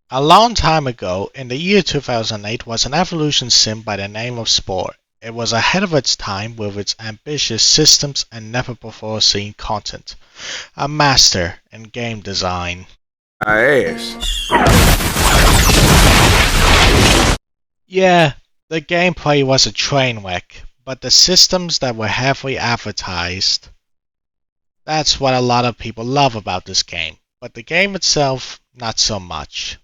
A long time ago, in the year 2008, was an evolution sim by the name of Spore. It was ahead of its time with its ambitious systems and never before seen content. A master in game design. Ass. Yeah, the gameplay was a train wreck, but the systems that were heavily advertised. That's what a lot of people love about this game, but the game itself, not so much.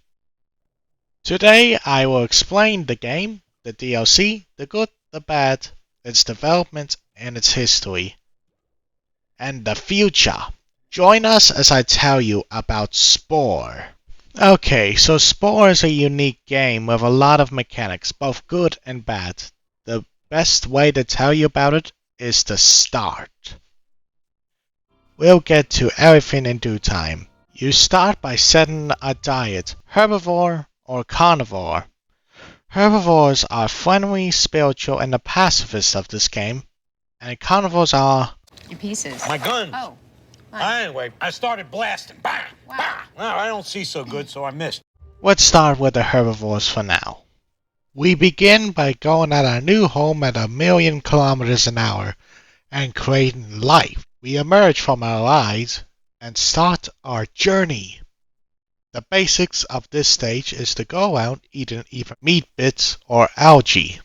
Today I will explain the game, the DLC, the good, the bad, its development and its history, and the future. Join us as I tell you about Spore. Okay, so Spore is a unique game with a lot of mechanics, both good and bad. The best way to tell you about it is to start. We'll get to everything in due time. You start by setting a diet, herbivore or carnivore. Herbivores are friendly, spiritual, and the pacifists of this game, and carnivores are... Your pieces. My guns. Oh. Anyway, I started blasting. Bang! Wow. Bang! Well, I don't see so good, so I missed. Let's start with the herbivores for now. We begin by going at our new home at 1,000,000 kilometers an hour and creating life. We emerge from our lives and start our journey. The basics of this stage is to go out eating either meat bits or algae.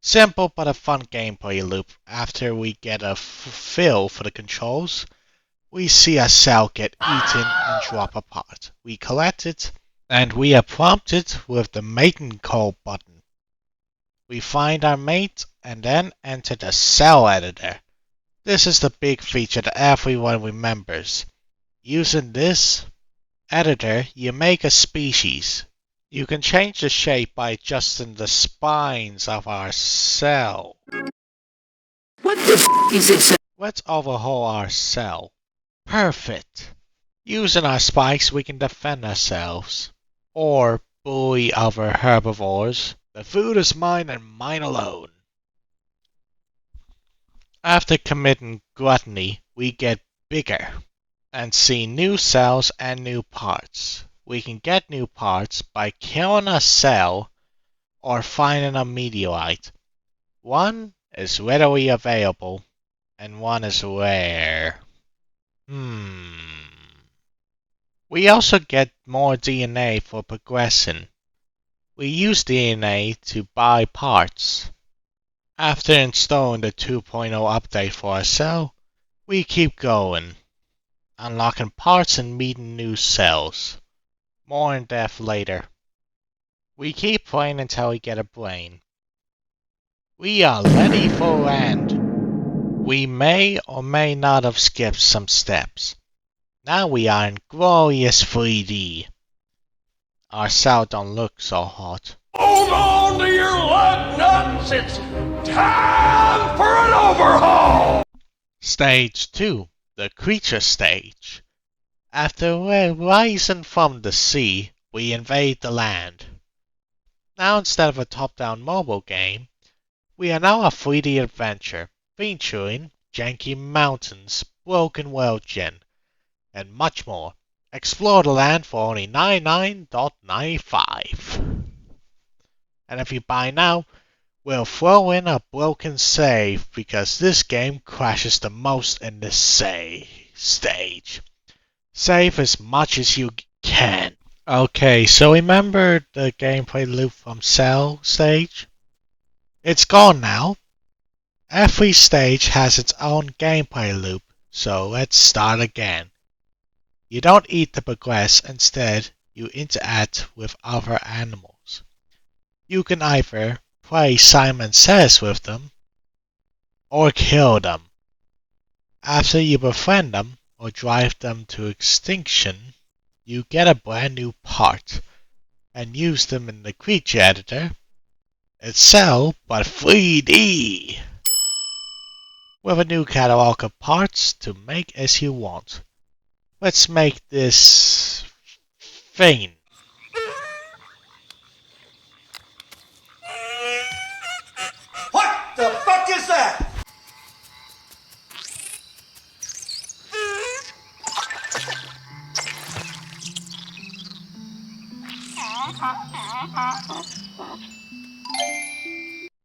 Simple but a fun gameplay loop. After we get a feel for the controls, we see a cell get eaten and drop apart. We collect it, and we are prompted with the mating call button. We find our mate and then enter the cell editor. This is the big feature that everyone remembers. Using this editor, you make a species. You can change the shape by adjusting the spines of our cell. What the f is it? Let's overhaul our cell. Perfect. Using our spikes, we can defend ourselves. Or bully other herbivores. The food is mine and mine alone. After committing gluttony, we get bigger and see new cells and new parts. We can get new parts by killing a cell or finding a meteorite. One is readily available and one is rare. We also get more DNA for progressing. We use DNA to buy parts. After installing the 2.0 update for our cell, we keep going, unlocking parts and meeting new cells. More in depth later. We keep playing until we get a brain. We are ready for land. We may or may not have skipped some steps. Now we are in glorious 3D. Our cell don't look so hot. Hold on to your lug nuts! It's time for an overhaul! Stage 2, the creature stage. After rising from the sea, we invade the land. Now instead of a top-down mobile game, we are now a 3D adventure featuring janky mountains, broken world gen, and much more. Explore the land for only 99.95. And if you buy now, we'll throw in a broken save because this game crashes the most in this stage. Save as much as you can. Okay, so remember the gameplay loop from Cell stage? It's gone now. Every stage has its own gameplay loop, so let's start again. You don't eat to progress, instead you interact with other animals. You can either play Simon Says with them, or kill them. After you befriend them, or drive them to extinction, you get a brand new part, and use them in the creature editor. It's Cell, but 3D! With a new catalog of parts to make as you want. Let's make this thing. What the fuck is that?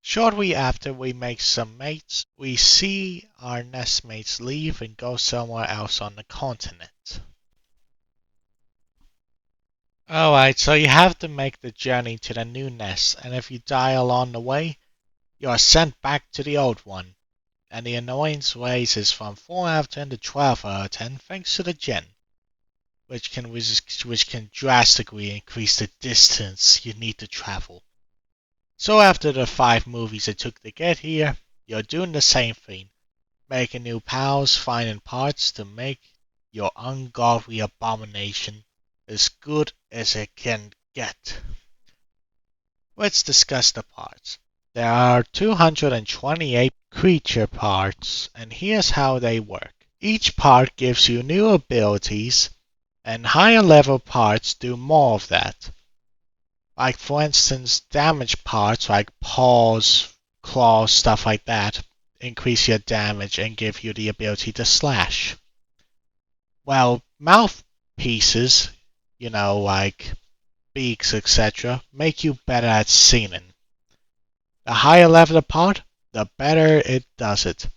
Shortly after we make some mates, we see our nestmates leave and go somewhere else on the continent. Alright, so you have to make the journey to the new nest, and if you die along the way, you are sent back to the old one. And the annoyance raises from 4 out of 10 to 12 out of 10 thanks to the gen, which can drastically increase the distance you need to travel. So after the 5 movies it took to get here, you're doing the same thing, making new pals, finding parts to make your ungodly abomination as good as it can get. Let's discuss the parts. There are 228 creature parts, and here's how they work. Each part gives you new abilities, and higher level parts do more of that. Like for instance, damage parts like paws, claws, stuff like that, increase your damage and give you the ability to slash. While mouthpieces, like beaks, etc., make you better at singing. The higher level the part, the better it does it.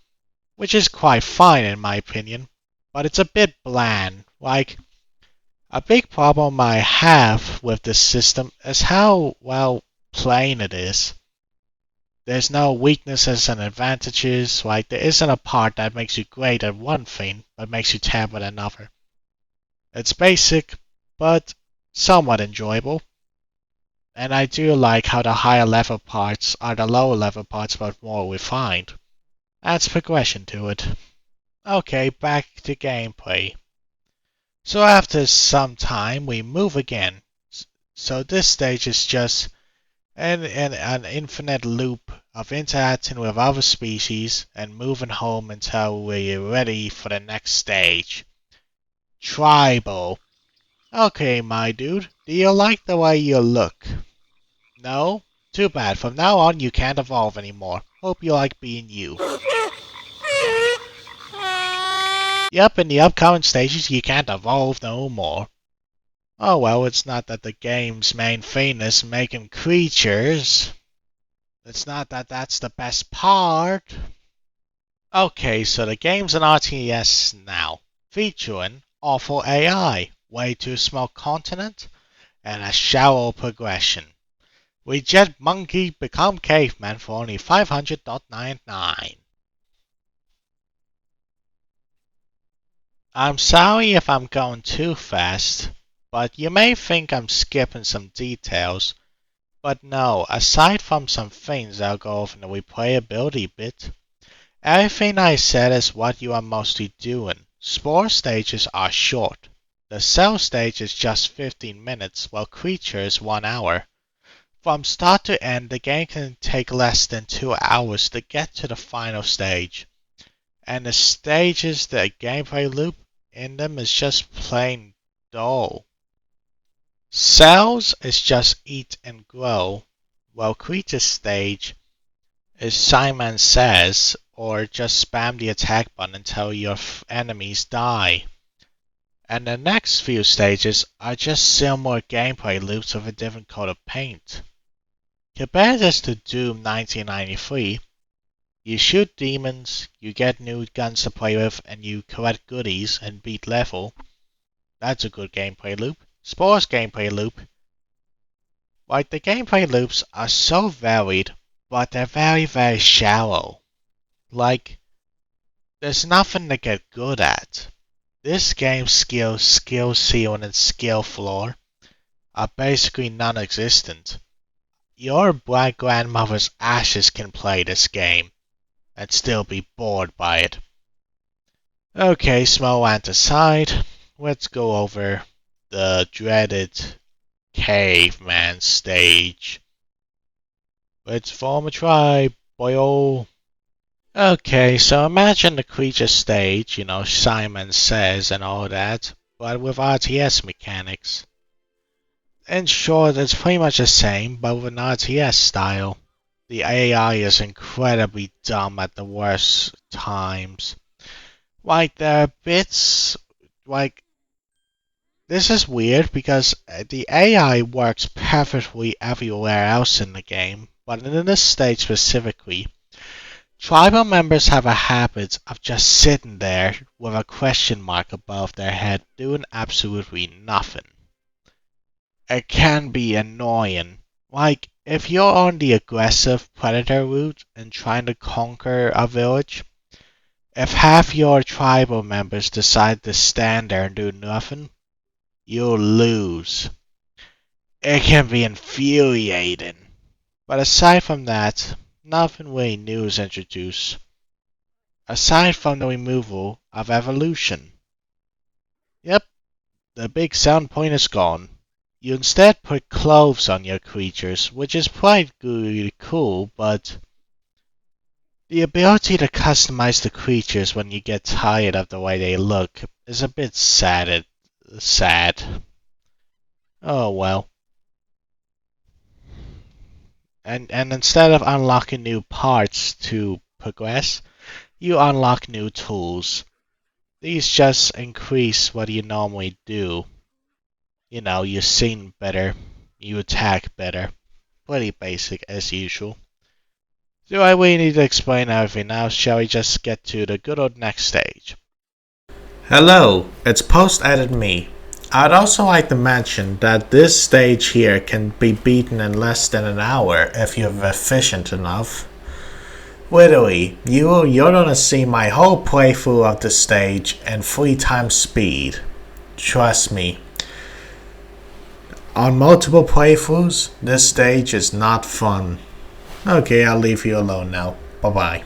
Which is quite fine in my opinion, but it's a bit bland. Like, a big problem I have with this system is how, plain it is. There's no weaknesses and advantages, like there isn't a part that makes you great at one thing, but makes you terrible at another. It's basic, but somewhat enjoyable. And I do like how the higher level parts are the lower level parts but more refined. Adds progression to it. Okay, back to gameplay. So after some time we move again. So this stage is just an infinite loop of interacting with other species and moving home until we're ready for the next stage. Tribal. Okay, my dude, do you like the way you look? No? Too bad, from now on you can't evolve anymore. Hope you like being you. Yep, in the upcoming stages you can't evolve no more. Oh well, it's not that the game's main thing is making creatures. It's not that that's the best part. Okay, so the game's an RTS now, featuring awful AI, way too small continent, and a shallow progression. We jet monkey become caveman for only 500.99. I'm sorry if I'm going too fast, but you may think I'm skipping some details, but no, aside from some things I'll go over in the replayability bit, everything I said is what you are mostly doing. Spore stages are short. The cell stage is just 15 minutes, while creature is 1 hour. From start to end, the game can take less than 2 hours to get to the final stage. And the stages, the gameplay loop in them is just plain dull. Cells is just eat and grow, while creature stage is Simon Says, or just spam the attack button until your enemies die. And the next few stages are just similar gameplay loops with a different coat of paint. Compare this to Doom 1993. You shoot demons, you get new guns to play with, and you collect goodies and beat level. That's a good gameplay loop. Spore's gameplay loop. Like, the gameplay loops are so varied, but they're very, very shallow. Like, there's nothing to get good at. This game's skill ceiling, and skill floor are basically non-existent. Your black grandmother's ashes can play this game and still be bored by it. Okay, small rant aside, let's go over the dreaded caveman stage. Let's form a tribe, boyo. Okay, so imagine the creature stage, Simon Says and all that, but with RTS mechanics. In short, it's pretty much the same, but with an RTS style. The AI is incredibly dumb at the worst times. Like, there are bits, like, This is weird because the AI works perfectly everywhere else in the game, but in this stage specifically, tribal members have a habit of just sitting there with a question mark above their head doing absolutely nothing. It can be annoying. Like, if you're on the aggressive predator route and trying to conquer a village, if half your tribal members decide to stand there and do nothing, you'll lose. It can be infuriating. But aside from that, nothing really new is introduced, aside from the removal of evolution. Yep, the big sound point is gone. You instead put clothes on your creatures, which is quite really cool, but the ability to customize the creatures when you get tired of the way they look is a bit sad. Oh well. And instead of unlocking new parts to progress, you unlock new tools. These just increase what you normally do. You know, you sing better, you attack better. Pretty basic as usual. Do I really need to explain everything now? Shall we just get to the good old next stage? Hello, it's post-edit me. I'd also like to mention that this stage here can be beaten in less than an hour if you're efficient enough. Literally, you're gonna see my whole playthrough of the stage in 3 times speed. Trust me. On multiple playthroughs, this stage is not fun. Okay, I'll leave you alone now. Bye bye.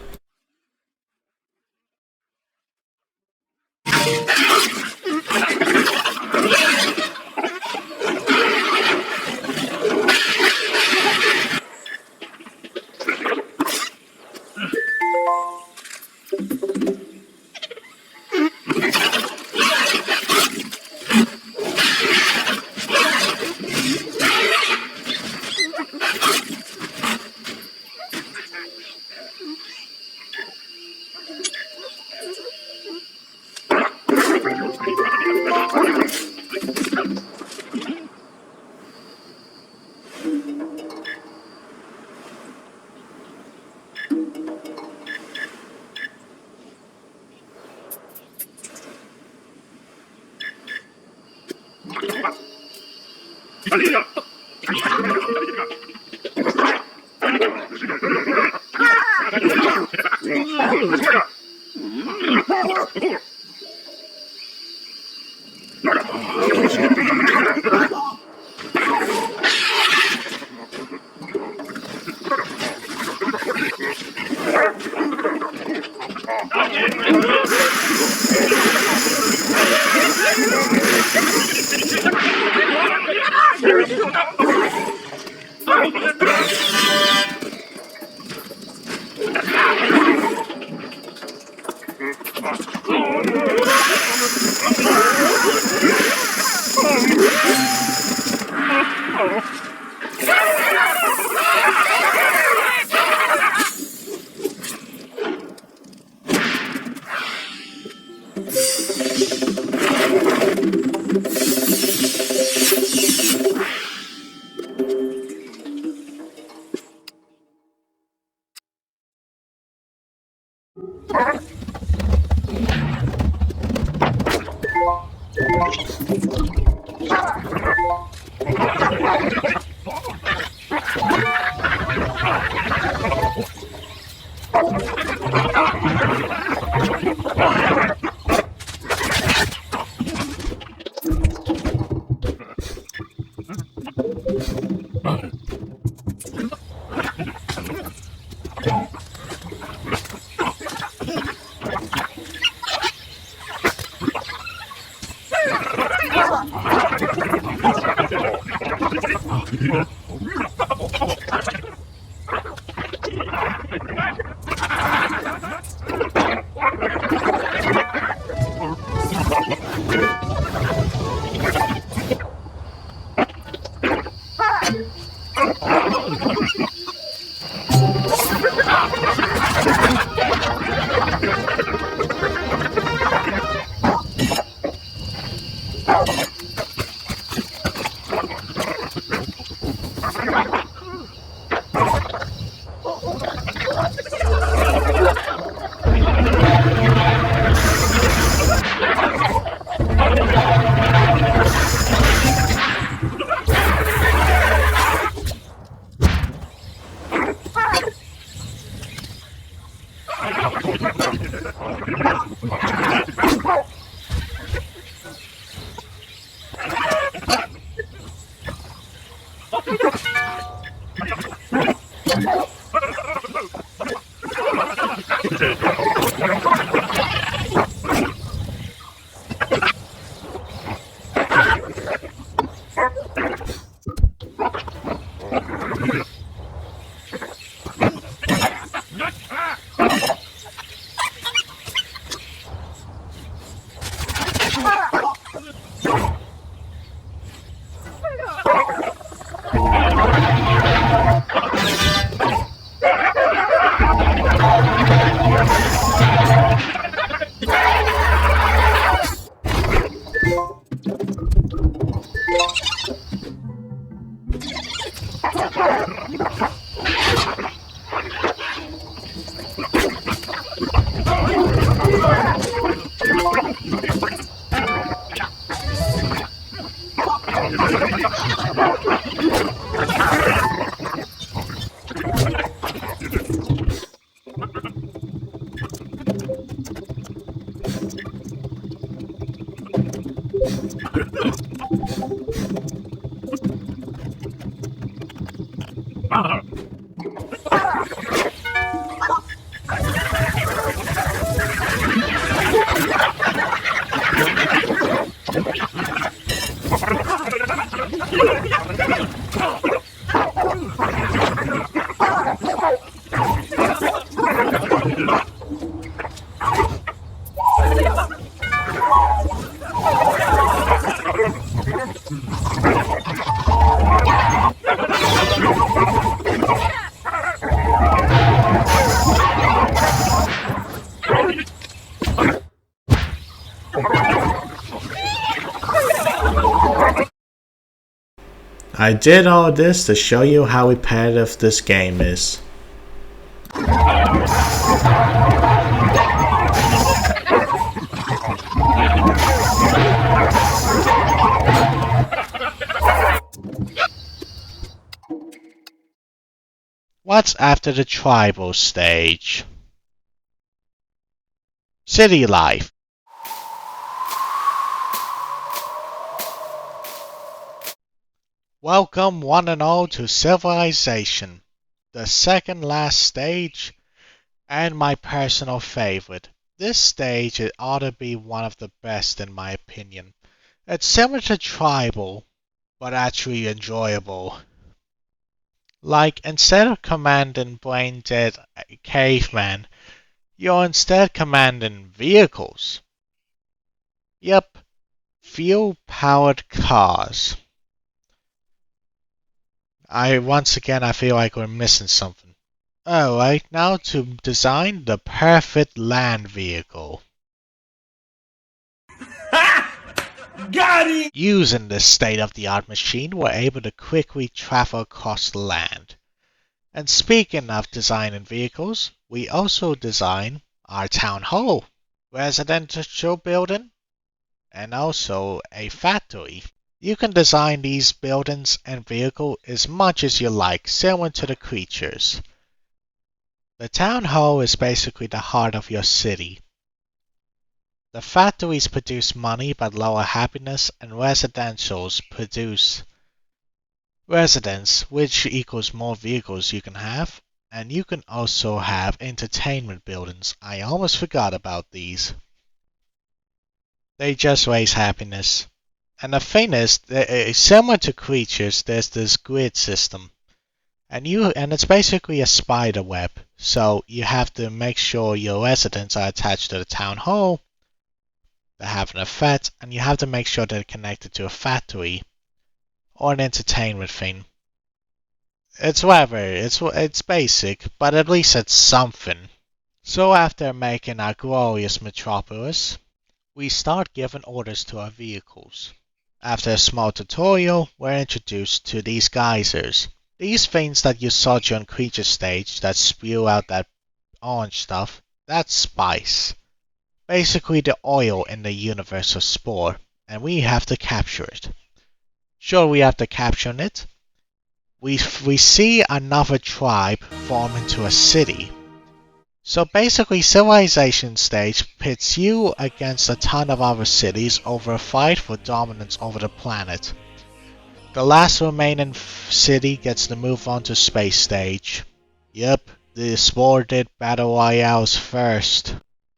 I did all this to show you how repetitive this game is. What's after the tribal stage? City life. Welcome one and all to Civilization, the second last stage, and my personal favorite. This stage ought to be one of the best in my opinion. It's similar to Tribal, but actually enjoyable. Like, instead of commanding brain-dead cavemen, you're instead commanding vehicles. Yep, fuel-powered cars. Once again, I feel like we're missing something. Alright, now to design the perfect land vehicle. Got him! Using this state-of-the-art machine, we're able to quickly travel across the land. And speaking of designing vehicles, we also design our town hall, residential building, and also a factory. You can design these buildings and vehicles as much as you like, similar to the creatures. The town hall is basically the heart of your city. The factories produce money but lower happiness, and residentials produce residence, which equals more vehicles you can have. And you can also have entertainment buildings. I almost forgot about these. They just raise happiness. And the thing is, similar to creatures, there's this grid system. And it's basically a spider web. So you have to make sure your residents are attached to the town hall. They have an effect, and you have to make sure they're connected to a factory or an entertainment thing. It's whatever, it's basic, but at least it's something. So after making our glorious metropolis, we start giving orders to our vehicles. After a small tutorial, we're introduced to these geysers. These things that you saw during creature stage that spew out that orange stuff, that's spice. Basically the oil in the universe of Spore, and we have to capture it. Sure, we have to capture it. We see another tribe form into a city. So basically, Civilization stage pits you against a ton of other cities over a fight for dominance over the planet. The last remaining city gets to move on to space stage. Yep, the Spore did battle royales first.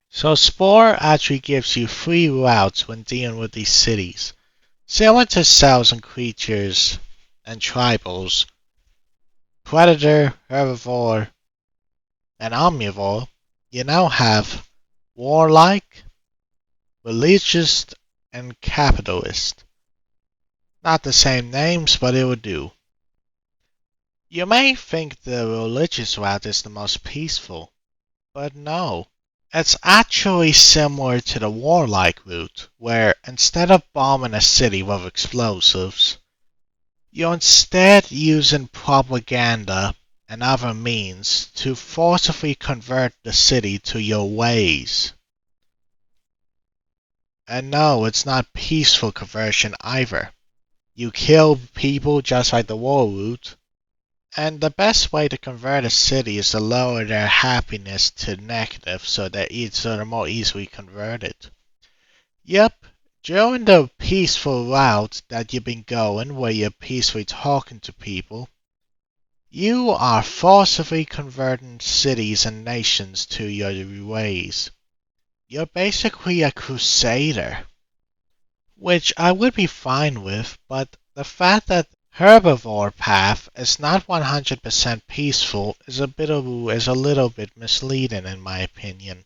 So Spore actually gives you free routes when dealing with these cities. Similar to cells and creatures and tribals, predator, herbivore, and omnivore, you now have warlike, religious, and capitalist. Not the same names, but it would do. You may think the religious route is the most peaceful, but no. It's actually similar to the warlike route, where instead of bombing a city with explosives, you're instead using propaganda and other means to forcibly convert the city to your ways. And no, it's not peaceful conversion either. You kill people just like the war route, and the best way to convert a city is to lower their happiness to negative so they're more easily converted. Yep, during the peaceful route that you've been going where you're peacefully talking to people, you are forcibly converting cities and nations to your ways. You're basically a crusader. Which I would be fine with, but the fact that herbivore path is not 100% peaceful is a little bit misleading in my opinion.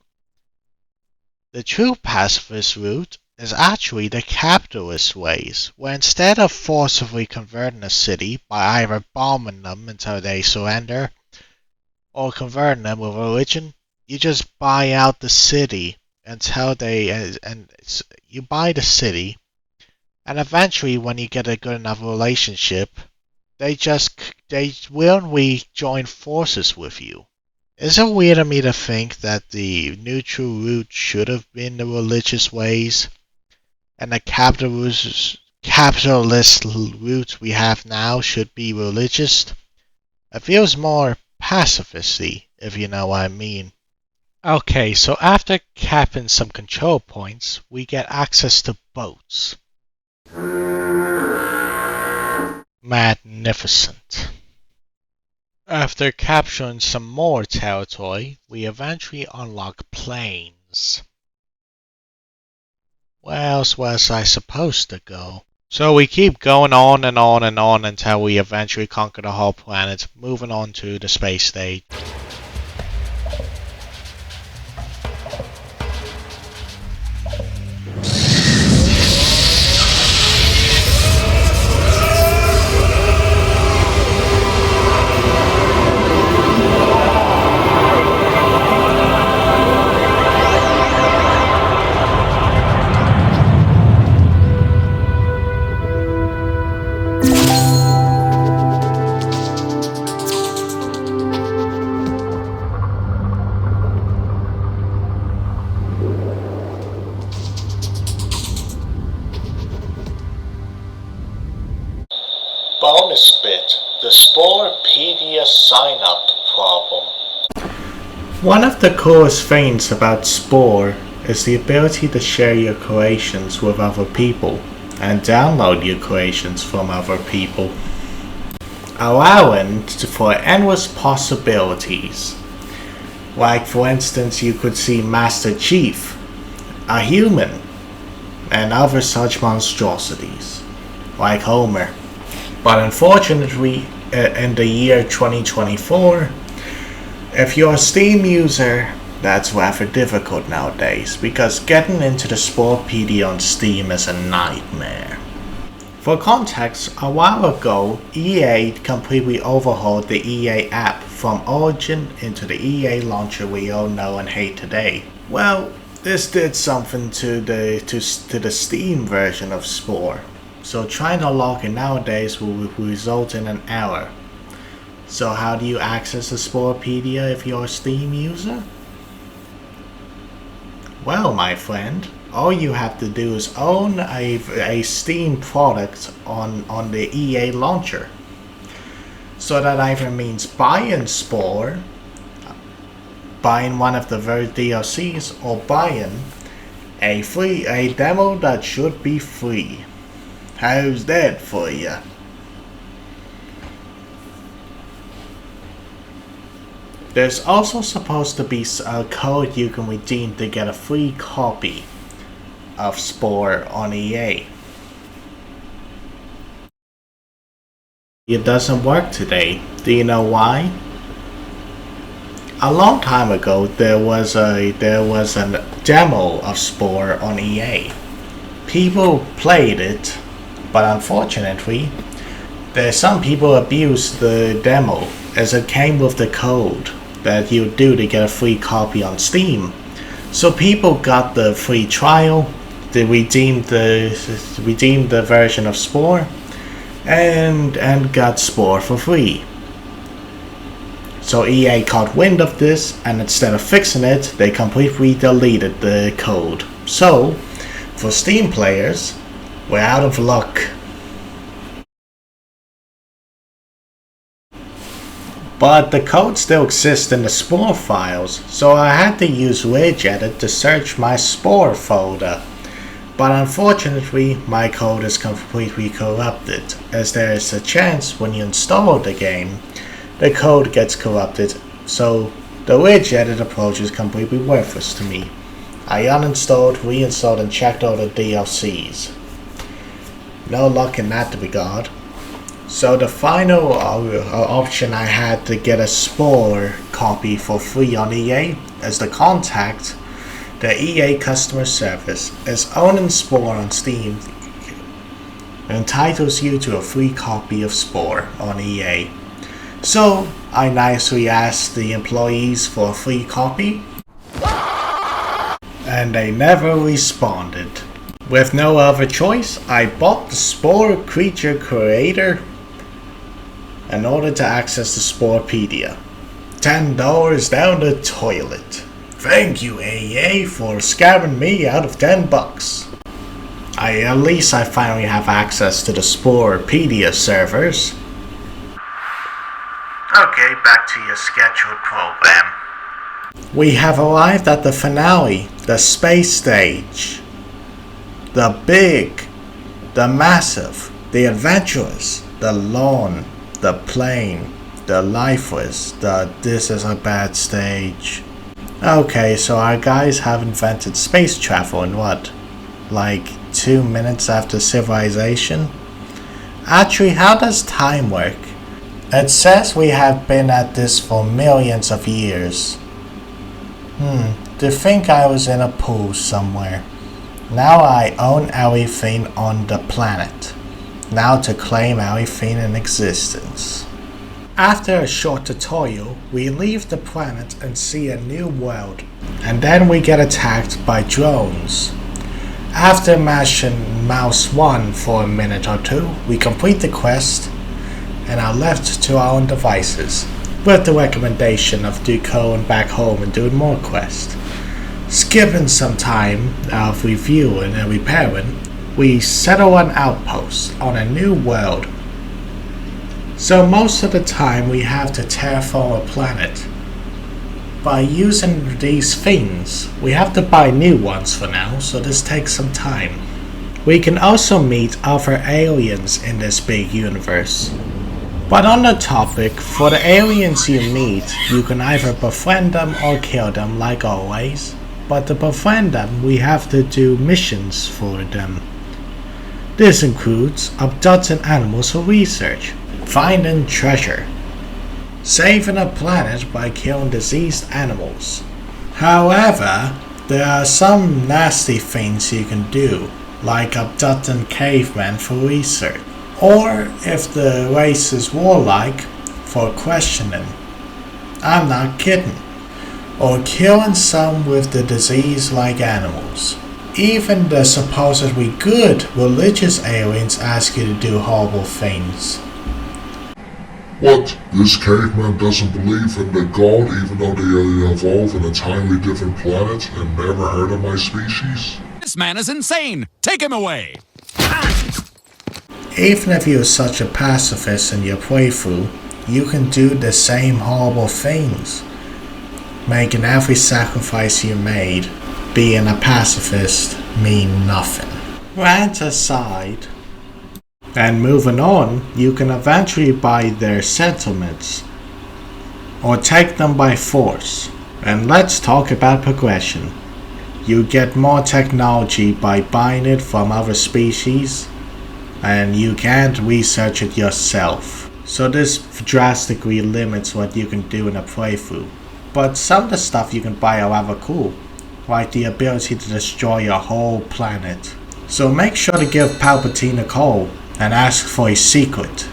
The true pacifist route is actually the capitalist ways, where instead of forcibly converting a city by either bombing them until they surrender or converting them with religion, you just buy out the city until you buy the city, and eventually when you get a good enough relationship, they willingly join forces with you. Is it weird of me to think that the neutral route should have been the religious ways, and the capitalist route we have now should be religious? It feels more pacifisty, if you know what I mean. Okay, so after capping some control points, we get access to boats. Magnificent. After capturing some more territory, we eventually unlock planes. Where else was I supposed to go? So we keep going on and on and on until we eventually conquer the whole planet, moving on to the space stage. Bonus bit, the Sporepedia sign-up problem. One of the coolest things about Spore is the ability to share your creations with other people and download your creations from other people, allowing for endless possibilities. Like for instance, you could see Master Chief, a human, and other such monstrosities, like Homer. But unfortunately, in the year 2024, if you're a Steam user, that's rather difficult nowadays, because getting into the Sporepedia on Steam is a nightmare. For context, a while ago, EA completely overhauled the EA app from Origin into the EA launcher we all know and hate today. Well, this did something to the Steam version of Spore. So trying to log in nowadays will result in an error. So how do you access the Sporepedia if you're a Steam user? Well, my friend, all you have to do is own a Steam product on the EA launcher. So that either means buying Spore, buying one of the very DLCs, or buying a demo that should be free. How's that for ya? There's also supposed to be a code you can redeem to get a free copy of Spore on EA. It doesn't work today. Do you know why? A long time ago, there was a demo of Spore on EA. People played it, but unfortunately, some people abused the demo as it came with the code that you do to get a free copy on Steam. So people got the free trial, they redeemed the version of Spore, and got Spore for free. So EA caught wind of this, and instead of fixing it, they completely deleted the code. So, for Steam players, we're out of luck. But the code still exists in the Spore files, so I had to use Widget to search my Spore folder. But unfortunately, my code is completely corrupted, as there is a chance when you install the game, the code gets corrupted, so the widget approach is completely worthless to me. I uninstalled, reinstalled, and checked all the DLCs. No luck in that regard. So the final option I had to get a Spore copy for free on EA is to contact the EA customer service, as owning Spore on Steam entitles you to a free copy of Spore on EA. So I nicely asked the employees for a free copy, and they never responded. With no other choice, I bought the Spore Creature Creator in order to access the Sporepedia. $10 down the toilet. Thank you, EA, for scamming me out of $10. At least I finally have access to the Sporepedia servers. Okay, back to your scheduled program. We have arrived at the finale, the space stage. The big, the massive, the adventurous, the long, the plain, the lifeless, the this is a bad stage. Okay, so our guys have invented space travel in what? Like 2 minutes after civilization? Actually, how does time work? It says we have been at this for millions of years. To think I was in a pool somewhere. Now I own everything on the planet. Now to claim everything in existence. After a short tutorial, we leave the planet and see a new world. And then we get attacked by drones. After mashing mouse 1 for a minute or two, we complete the quest and are left to our own devices, with the recommendation of going back home and doing more quests. Skipping some time of reviewing and repairing, we settle an outpost on a new world. So most of the time we have to terraform a planet. By using these things, we have to buy new ones for now, so this takes some time. We can also meet other aliens in this big universe. But on the topic, for the aliens you meet, you can either befriend them or kill them like always. But to befriend them, we have to do missions for them. This includes abducting animals for research, finding treasure, saving a planet by killing diseased animals. However, there are some nasty things you can do, like abducting cavemen for research. Or if the race is warlike, for questioning. I'm not kidding. Or killing some with the disease like animals. Even the supposedly good religious aliens ask you to do horrible things. What? This caveman doesn't believe in the god even though they evolve on a entirely different planet and never heard of my species? This man is insane! Take him away! Even if you're such a pacifist in your playthrough, you can do the same horrible things, making every sacrifice you made, being a pacifist, mean nothing. Rant aside, and moving on, you can eventually buy their settlements. or take them by force. And let's talk about progression. You get more technology by buying it from other species, and you can't research it yourself. So this drastically limits what you can do in a playthrough. But some of the stuff you can buy are rather cool, like the ability to destroy your whole planet. So make sure to give pt1 a call and ask for a secret.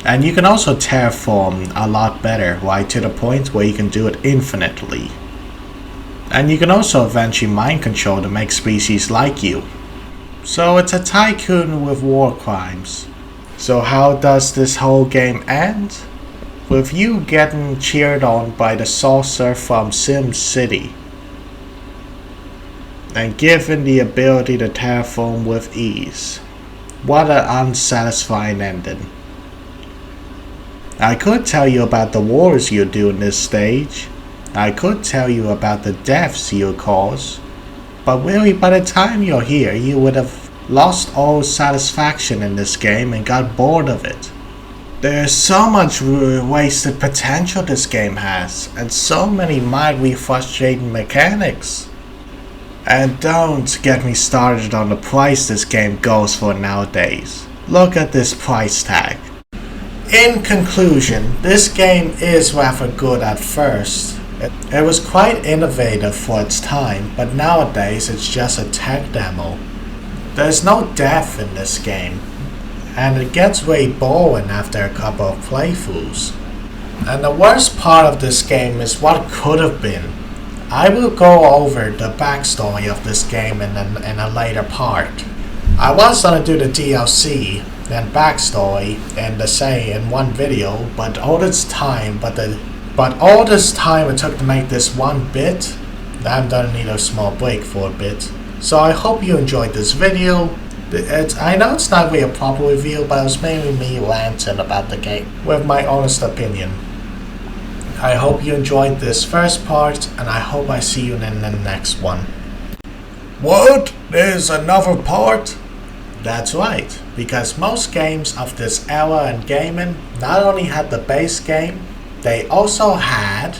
And you can also terraform a lot better, right to the point where you can do it infinitely. And you can also eventually mind control to make species like you. So it's a tycoon with war crimes. So how does this whole game end? With you getting cheered on by the saucer from Sim City, and given the ability to terraform with ease. What an unsatisfying ending. I could tell you about the wars you do in this stage. I could tell you about the deaths you cause. But really, by the time you're here, you would have lost all satisfaction in this game and got bored of it. There's so much wasted potential this game has, and so many mildly frustrating mechanics. And don't get me started on the price this game goes for nowadays. Look at this price tag. In conclusion, this game is rather good at first. It was quite innovative for its time, but nowadays it's just a tech demo. There's no depth in this game, and it gets way boring after a couple of playthroughs. And the worst part of this game is what could have been. I will go over the backstory of this game in a later part. I was gonna do the DLC and backstory in one video, but all this time it took to make this one bit, I'm gonna need a small break for a bit. So I hope you enjoyed this video. I know it's not really a proper review, but it was mainly me ranting about the game with my honest opinion. I hope you enjoyed this first part, and I hope I see you in the next one. What? There's another part? That's right, because most games of this era in gaming not only had the base game, they also had